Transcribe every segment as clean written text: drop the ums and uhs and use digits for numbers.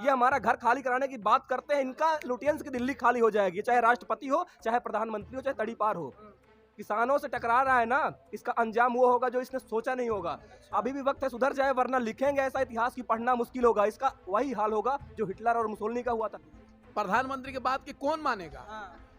ये हमारा घर खाली कराने की बात करते हैं, इनका लुटियंस की दिल्ली खाली हो जाएगी, चाहे राष्ट्रपति हो, चाहे प्रधानमंत्री हो, चाहे तड़ीपार हो। किसानों से टकरा रहा है ना, इसका अंजाम वो होगा जो इसने सोचा नहीं होगा। अभी भी वक्त है सुधर जाए, वरना लिखेंगे ऐसा इतिहास की पढ़ना मुश्किल होगा। इसका वही हाल होगा जो हिटलर और मुसोलिनी का हुआ था। प्रधानमंत्री के बात की कौन मानेगा?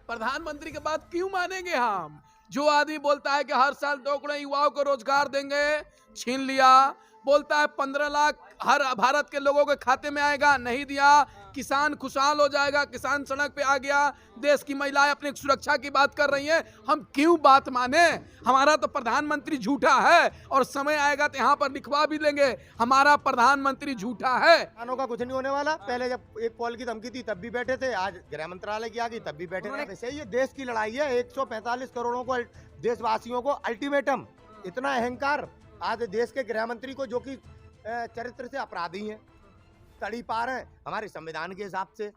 प्रधानमंत्री के बात क्यों मानेंगे हम? जो आदमी बोलता है कि हर साल 2 करोड़ युवाओं को रोजगार देंगे, छीन लिया। बोलता है 15 लाख हर भारत के लोगों के खाते में आएगा, नहीं दिया। किसान खुशहाल हो जाएगा, किसान सड़क पे आ गया। देश की महिलाएं अपनी सुरक्षा की बात कर रही हैं, हम क्यों बात माने? हमारा तो प्रधानमंत्री झूठा है, और समय आएगा तो यहाँ पर लिखवा भी लेंगे हमारा प्रधानमंत्री झूठा है। किसानों का कुछ नहीं होने वाला। पहले जब एक कॉल की धमकी थी तब भी बैठे थे, आज गृह मंत्रालय की आ गई तब भी बैठे थे। वैसे ये देश की लड़ाई है, 145 करोड़ों को देशवासियों को अल्टीमेटम, इतना अहंकार आज देश के गृह मंत्री को, जो कि चरित्र से अपराधी हैं, तड़ीपार हैं हमारे संविधान के हिसाब से।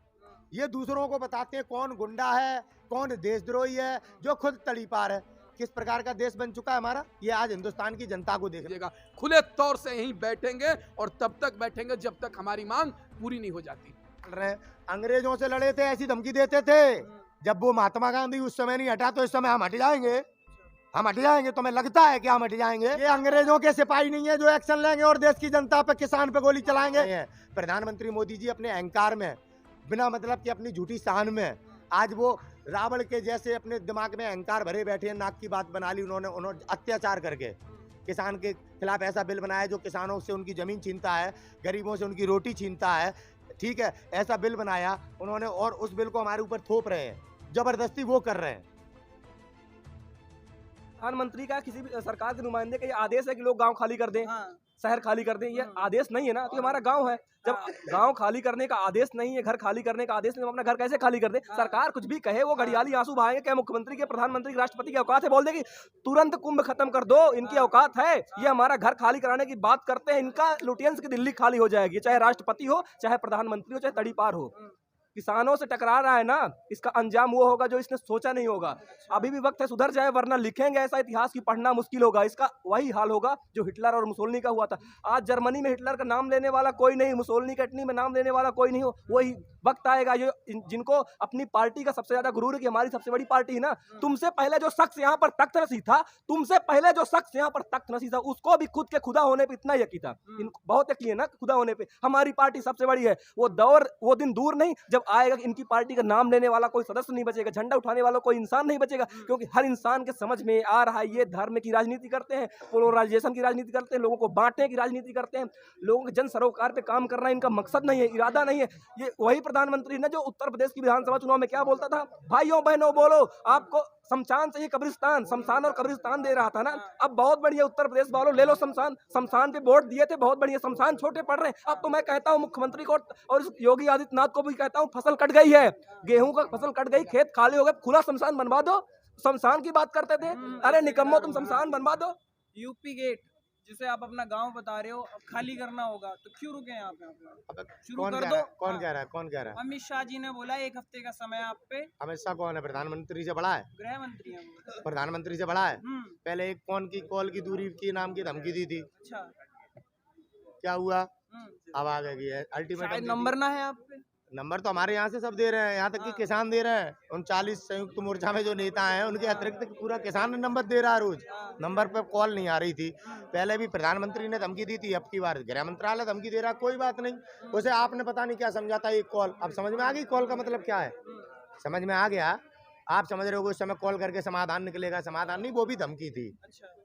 ये दूसरों को बताते हैं कौन गुंडा है, कौन देशद्रोही है, जो खुद तड़ीपार है। किस प्रकार का देश बन चुका है हमारा, ये आज हिंदुस्तान की जनता को देखिएगा। खुले तौर से यहीं बैठेंगे, और तब तक बैठेंगे जब तक हमारी मांग पूरी नहीं हो जाती। अंग्रेजों से लड़े थे, ऐसी धमकी देते थे। जब वो महात्मा गांधी उस समय नहीं हटा, तो इस समय हम हट जाएंगे। हम हट जाएंगे, तुम्हें लगता है कि हम हट जाएंगे? ये अंग्रेजों के सिपाही नहीं है जो एक्शन लेंगे और देश की जनता पे, किसान पे गोली चलाएंगे। प्रधानमंत्री मोदी जी अपने अहंकार में, बिना मतलब कि अपनी झूठी शान में, आज वो रावण के जैसे अपने दिमाग में अहंकार भरे बैठे हैं। नाक की बात बना ली उन्होंने अत्याचार करके किसान के खिलाफ ऐसा बिल बनाया जो किसानों से उनकी जमीन छीनता है, गरीबों से उनकी रोटी छीनता है। ठीक है, ऐसा बिल बनाया उन्होंने, और उस बिल को हमारे ऊपर थोप रहे हैं, जबरदस्ती वो कर रहे हैं। प्रधानमंत्री का किसी भी सरकार के नुमाइंदे का ये आदेश है कि लोग गांव खाली कर दें, शहर खाली कर दें, ये आदेश नहीं है ना। तो हमारा गांव है, जब गांव खाली करने का आदेश नहीं है, घर खाली करने का आदेश नहीं, हम अपना घर कैसे खाली कर दें? सरकार कुछ भी कहे, वो घड़ियाली आंसू बहाएंगे। क्या मुख्यमंत्री के, प्रधानमंत्री के, राष्ट्रपति की औकात है बोल देगी तुरंत कुंभ खत्म कर दो? इनकी औकात है? ये हमारा घर खाली कराने की बात करते हैं, इनका लुटियंस की दिल्ली खाली हो जाएगी, चाहे राष्ट्रपति हो, चाहे प्रधानमंत्री हो, चाहे तड़ीपार हो। किसानों से टकरा रहा है ना, इसका अंजाम वो होगा जो इसने सोचा नहीं होगा। अभी भी वक्त है सुधर जाए, वरना लिखेंगे ऐसा इतिहास की पढ़ना मुश्किल होगा। इसका वही हाल होगा जो हिटलर और मुसोलिनी का हुआ था। आज जर्मनी में हिटलर का नाम लेने वाला कोई नहीं, मुसोलिनी का इटली में नाम लेने वाला कोई नहीं हो। वही वक्त आएगा जो जिनको अपनी पार्टी का सबसे ज्यादा गुरूर है कि हमारी सबसे बड़ी पार्टी है ना। तुमसे पहले जो शख्स यहाँ पर तख्त नशीं था, तुमसे पहले जो शख्स यहाँ पर तख्त नशीं था, उसको भी खुद के खुदा होने पे इतना यकीन था, इनको बहुत यकीन है ना खुदा होने पे। हमारी पार्टी सबसे बड़ी है। वो दौर, वो दिन दूर नहीं जब आएगा कि इनकी पार्टी का नाम लेने वाला कोई सदस्य नहीं बचेगा, झंडा उठाने वाला कोई इंसान नहीं बचेगा। क्योंकि हर इंसान के समझ में आ रहा है ये धर्म की राजनीति करते हैं, पोलराइजेशन की राजनीति करते हैं, लोगों को बांटने की राजनीति करते हैं, लोगों के जन सरोकार पे काम करना इनका मकसद नहीं है, इरादा नहीं है। ये वही प्रधानमंत्री ना जो उत्तर प्रदेश की विधानसभा चुनाव में क्या बोलता था, भाइयों बहनों बोलो, आपको शमशान चाहिए कब्रिस्तान, शमशान और कब्रिस्तान दे रहा था ना। अब बहुत बढ़िया उत्तर प्रदेश वालों, ले लो शमशान। शमशान पे वोट दिए थे, बहुत बढ़िया, शमशान छोटे पड़ रहे हैं। अब तो मैं कहता हूँ मुख्यमंत्री को और योगी आदित्यनाथ को भी कहता हूँ, फसल कट गई है, गेहूं का फसल कट गई, खेत खाली हो गए, खुला शमशान बनवा दो। शमशान की बात करते थे, अरे निकम्मो तुम शमशान बनवा दो। यूपी गेट जिसे आप अपना गांव बता रहे हो, अब खाली करना होगा तो क्यों रुके यहाँ पे? आप शुरू कर दो। कौन कह रहा है? कौन कह रहा है? अमित शाह जी ने बोला 1 हफ्ते का समय आप पे। अमित शाह कौन है? प्रधानमंत्री से बड़ा है? गृह मंत्री हैं वो। प्रधानमंत्री से बड़ा है? पहले एक फोन की कॉल की दूरी की नाम की धमकी दी थी। अच्छा, क्या हुआ? अब आ गई है अल्टीमेटम। शायद नंबर ना है आप पे। नंबर तो हमारे यहाँ से सब दे रहे हैं, यहाँ तक कि किसान दे रहे हैं। 39 संयुक्त मोर्चा में जो नेता हैं उनके अतिरिक्त पूरा किसान नंबर दे रहा है रोज। नंबर पर कॉल नहीं आ रही थी। पहले भी प्रधानमंत्री ने धमकी दी थी, अब की बार गृह मंत्रालय धमकी दे रहा। कोई बात नहीं, उसे आपने पता नहीं क्या समझा था एक कॉल। अब समझ में आ गई कॉल का मतलब क्या है? समझ में आ गया। आप समझ रहे हो उस समय कॉल करके समाधान निकलेगा, समाधान नहीं, वो भी धमकी थी।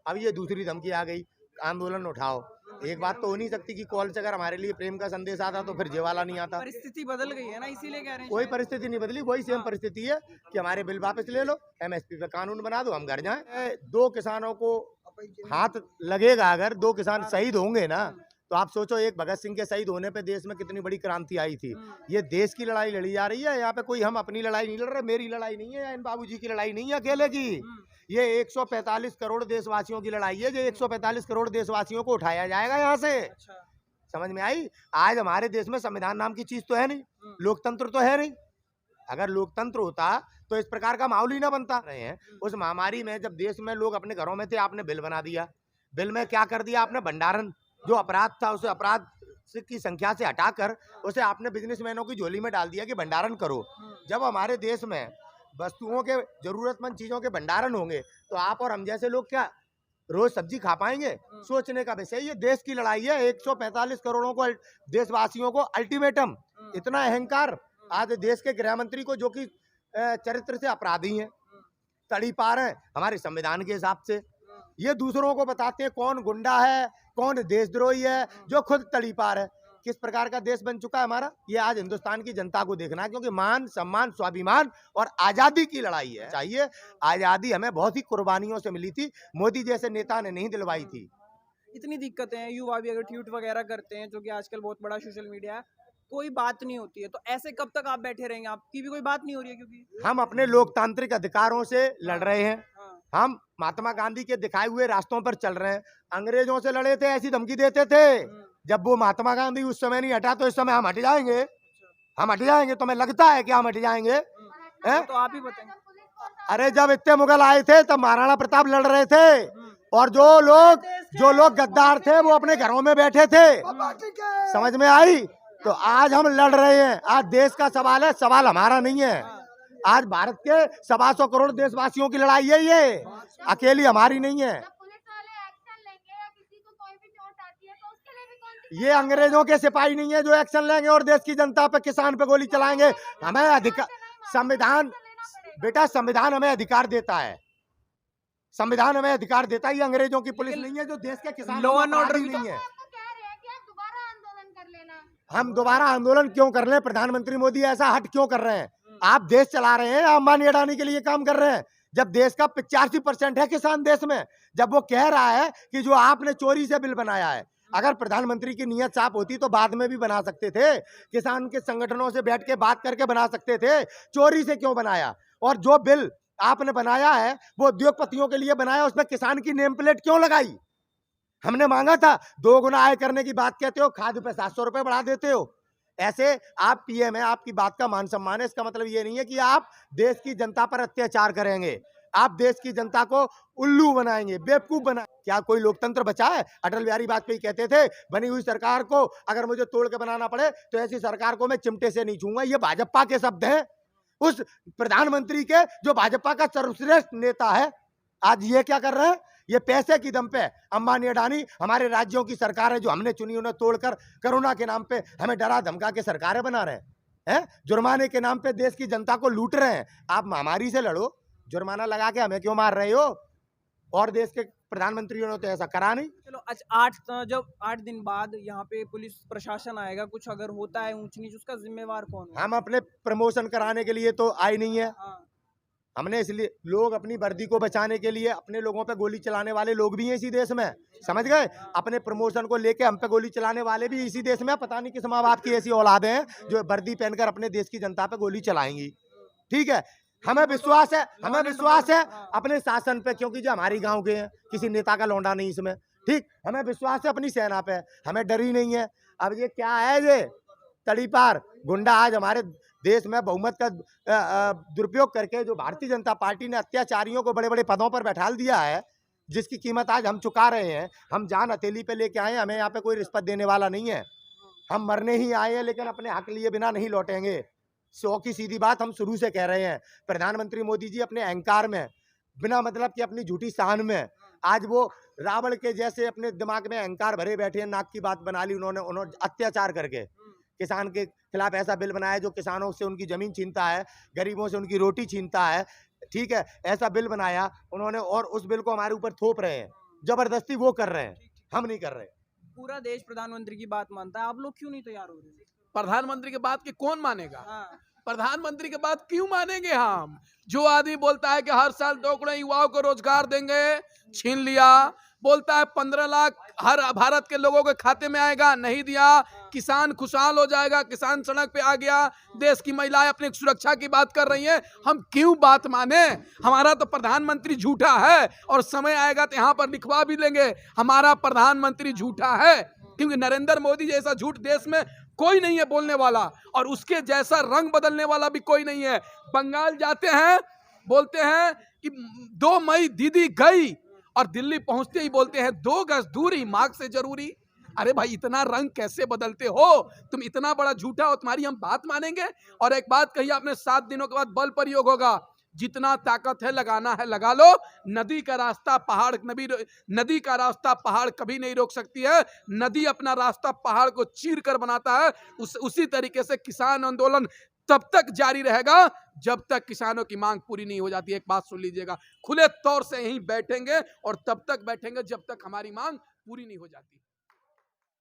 अब ये दूसरी धमकी आ गई, आंदोलन उठाओ। एक बात तो हो नहीं सकती कि कॉल से अगर हमारे लिए प्रेम का संदेश आता तो फिर ये वाला नहीं आता। परिस्थिति बदल गई है ना, इसीलिए कह रहे हैं। कोई परिस्थिति नहीं बदली, वही सेम परिस्थिति है कि हमारे बिल वापस ले लो, MSP पे कानून बना दो, हम घर जाएं। 2 किसानों को हाथ लगेगा, अगर 2 किसान शहीद होंगे ना, तो आप सोचो एक भगत सिंह के शहीद होने पे देश में कितनी बड़ी क्रांति आई थी। ये देश की लड़ाई लड़ी जा रही है। यहाँ पे कोई हम अपनी लड़ाई नहीं लड़ रहे, मेरी लड़ाई नहीं है, इन बाबूजी की लड़ाई नहीं है अकेले की। ये 145 करोड़ देशवासियों की लड़ाई है। जो 145 करोड़ देशवासियों को उठाया जाएगा यहाँ से। समझ में आई? आज हमारे देश में संविधान नाम की चीज तो है नहीं, लोकतंत्र तो है नहीं। अगर लोकतंत्र होता तो इस प्रकार का माहौल ही ना बनता। रहे हैं उस महामारी में जब देश में लोग अपने घरों में थे, आपने बिल बना दिया। बिल में क्या कर दिया आपने? भंडारण, जो अपराध था उसे अपराध की संख्या से हटाकर उसे आपने बिजनेसमैनों की झोली में डाल दिया कि भंडारण करो। जब हमारे देश में वस्तुओं के जरूरतमंद चीजों के भंडारण होंगे तो आप और हम जैसे लोग क्या रोज सब्जी खा पाएंगे? सोचने का विषय। ये देश की लड़ाई है। 145 करोड़ों को देशवासियों को अल्टीमेटम। इतना अहंकार आज देश के गृह मंत्री को, जो कि चरित्र से अपराधी हैं, तड़ी पार है हमारे संविधान के हिसाब से। ये दूसरों को बताते हैं कौन गुंडा है, कौन देशद्रोही है, जो खुद तड़ी पार है। किस प्रकार का देश बन चुका है हमारा, ये आज हिंदुस्तान की जनता को देखना है। क्योंकि मान सम्मान, स्वाभिमान और आजादी की लड़ाई है। चाहिए आजादी हमें बहुत ही कुर्बानियों से मिली थी, मोदी जैसे नेता ने नहीं दिलवाई थी। इतनी दिक्कतें हैं, युवा भी अगर ट्वीट वगैरह करते हैं, जो कि आजकल बहुत बड़ा सोशल मीडिया है, कोई बात नहीं होती है, तो ऐसे कब तक आप बैठे रहेंगे? आपकी भी कोई बात नहीं हो रही है? क्योंकि हम अपने लोकतांत्रिक अधिकारों से लड़ रहे हैं। हम महात्मा गांधी के दिखाए हुए रास्तों पर चल रहे हैं। अंग्रेजों से लड़े थे, ऐसी धमकी देते थे। जब वो महात्मा गांधी उस समय नहीं हटा तो इस समय हम हट जाएंगे। हम हट जाएंगे, तुम्हें लगता है कि हम हट जाएंगे? तो आप ही बताएं। अरे जब इतने मुगल आए थे तब महाराणा प्रताप लड़ रहे थे, और जो लोग गद्दार थे वो अपने घरों में बैठे थे। समझ में आई? तो आज हम लड़ रहे हैं। आज देश का सवाल है, सवाल हमारा नहीं है। आज भारत के 125 करोड़ देशवासियों की लड़ाई है, ये अकेली हमारी नहीं है। ये अंग्रेजों के सिपाही नहीं है जो एक्शन लेंगे और देश की जनता पे, किसान पे गोली चलाएंगे। हमें अधिकार, संविधान बेटा, संविधान हमें अधिकार देता है। संविधान हमें अधिकार देता है। ये अंग्रेजों की पुलिस नहीं है जो देश के किसान, लॉ एंड ऑर्डर भी नहीं है। हम दोबारा आंदोलन क्यों कर रहे हैं? प्रधानमंत्री मोदी ऐसा हट क्यों कर रहे हैं? आप देश चला रहे हैं, अंबानी अडानी के लिए काम कर रहे हैं। जब देश का 85% है किसान देश में, जब वो कह रहा है कि जो आपने चोरी से बिल बनाया है, अगर प्रधानमंत्री की नीयत साफ होती तो बाद में भी बना सकते थे। किसान के संगठनों से बैठ के बात करके बना सकते थे। चोरी से क्यों बनाया? और जो बिल आपने बनाया है वो उद्योगपतियों के लिए बनाया, उसमें किसान की नेम प्लेट क्यों लगाई? हमने मांगा था। 2 गुना आय करने की बात कहते हो, खाद्य पे 700 रुपए बढ़ा देते हो। ऐसे आप पीएम है, आपकी बात का मान सम्मान है। इसका मतलब ये नहीं है कि आप देश की जनता पर अत्याचार करेंगे। आप देश की जनता को उल्लू बनाएंगे, बेवकूफ बना। क्या कोई लोकतंत्र बचा है? अटल बिहारी वाजपेयी कहते थे, बनी हुई सरकार को अगर मुझे तोड़ के बनाना पड़े तो ऐसी सरकार को मैं चिमटे से नहीं छूंगा। ये भाजपा के शब्द हैं, उस प्रधानमंत्री के जो भाजपा का सर्वश्रेष्ठ नेता है। आज ये क्या कर रहे हैं? ये पैसे की दम पे अंबानी अडानी हमारे राज्यों की सरकार है जो हमने चुनी, उन्हें तोड़कर कोरोना के नाम पे हमें डरा धमका के सरकारें बना रहे हैं। जुर्माने के नाम पे देश की जनता को लूट रहे हैं। आप महामारी से लड़ो, जुर्माना लगा के हमें क्यों मार रहे हो? और देश के प्रधानमंत्रियों ने तो ऐसा करा नहीं। चलो, जब 8 दिन बाद यहाँ पे पुलिस प्रशासन आएगा, कुछ अगर होता है ऊंच नीच, उसका जिम्मेवार कौन है? हम अपने प्रमोशन कराने के लिए तो आए नहीं है। हमने इसलिए, लोग अपनी वर्दी को बचाने के लिए अपने लोगों पे गोली चलाने वाले लोग भी हैं इसी देश में, समझ गए? अपने प्रमोशन को लेके हम पे गोली चलाने वाले भी इसी देश में। पता नहीं किस माँ बाप की ऐसी औलादें हैं जो वर्दी पहनकर अपने देश की जनता पे गोली चलाएंगी। ठीक है, हमें विश्वास है, हमें विश्वास है अपने शासन पे, क्योंकि जो हमारी गांव के हैं, किसी नेता का लौंडा नहीं इसमें। ठीक, हमें विश्वास है अपनी सेना पे, हमें डर ही नहीं है। अब ये क्या है? ये तड़ी पार गुंडा आज हमारे देश में बहुमत का दुरुपयोग करके जो भारतीय जनता पार्टी ने अत्याचारियों को बड़े बड़े पदों पर बैठा दिया है, जिसकी कीमत आज हम चुका रहे हैं। हम जान हथेली पे लेके आए हैं। हमें यहाँ पे कोई रिश्वत देने वाला नहीं है। हम मरने ही आए हैं, लेकिन अपने हक लिए बिना नहीं लौटेंगे। 100 की सीधी बात हम शुरू से कह रहे हैं। प्रधानमंत्री मोदी जी अपने अहंकार में, बिना मतलब की अपनी झूठी शान में, आज वो रावण के जैसे अपने दिमाग में अहंकार भरे बैठे हैं। नाक की बात बना ली उन्होंने अत्याचार करके। किसान के खिलाफ ऐसा बिल बनाया जो किसानों से उनकी जमीन छीनता है, गरीबों से उनकी रोटी छीनता है। ठीक है, ऐसा बिल बनाया उन्होंने, और उस बिल को हमारे ऊपर थोप रहे हैं। जबरदस्ती वो कर रहे हैं, हम नहीं कर रहे। पूरा देश प्रधानमंत्री की बात मानता है, आप लोग क्यों नहीं तैयार हो रहे? प्रधानमंत्री के बात की कौन मानेगा? प्रधानमंत्री के बात क्यों मानेंगे हम? जो आदमी बोलता है कि हर साल 2 करोड़ युवाओं को रोजगार देंगे, छीन लिया। बोलता है 15 लाख हर भारत के लोगों के खाते में आएगा, नहीं दिया। किसान खुशहाल हो जाएगा, किसान सड़क पे आ गया। देश की महिलाएं अपनी सुरक्षा की बात कर रही हैं, हम क्यों बात माने? हमारा तो प्रधानमंत्री झूठा है, और समय आएगा तो यहाँ पर लिखवा भी लेंगे हमारा प्रधानमंत्री झूठा है। क्योंकि नरेंद्र मोदी जैसा झूठ देश में कोई नहीं है बोलने वाला, और उसके जैसा रंग बदलने वाला भी कोई नहीं है। बंगाल जाते हैं, बोलते हैं कि 2 मई दीदी गई, और दिल्ली पहुंचते ही बोलते हैं 2 गज दूरी मार्ग से जरूरी। अरे भाई इतना रंग कैसे बदलते हो, तुम इतना बड़ा झूठा हो, तुम्हारी हम बात मानेंगे? और एक बात कही आपने, 7 दिनों के बाद बल प्रयोग होगा, जितना ताकत है लगाना है लगा लो। नदी का रास्ता पहाड़ कभी नहीं रोक सकती है। नदी अपना रास्ता पहाड़ को चीर कर बनाता है। उसी तरीके से किसान आंदोलन तब तक जारी रहेगा जब तक किसानों की मांग पूरी नहीं हो जाती। एक बात सुन लीजिएगा, खुले तौर से यहीं बैठेंगे और तब तक बैठेंगे जब तक हमारी मांग पूरी नहीं हो जाती।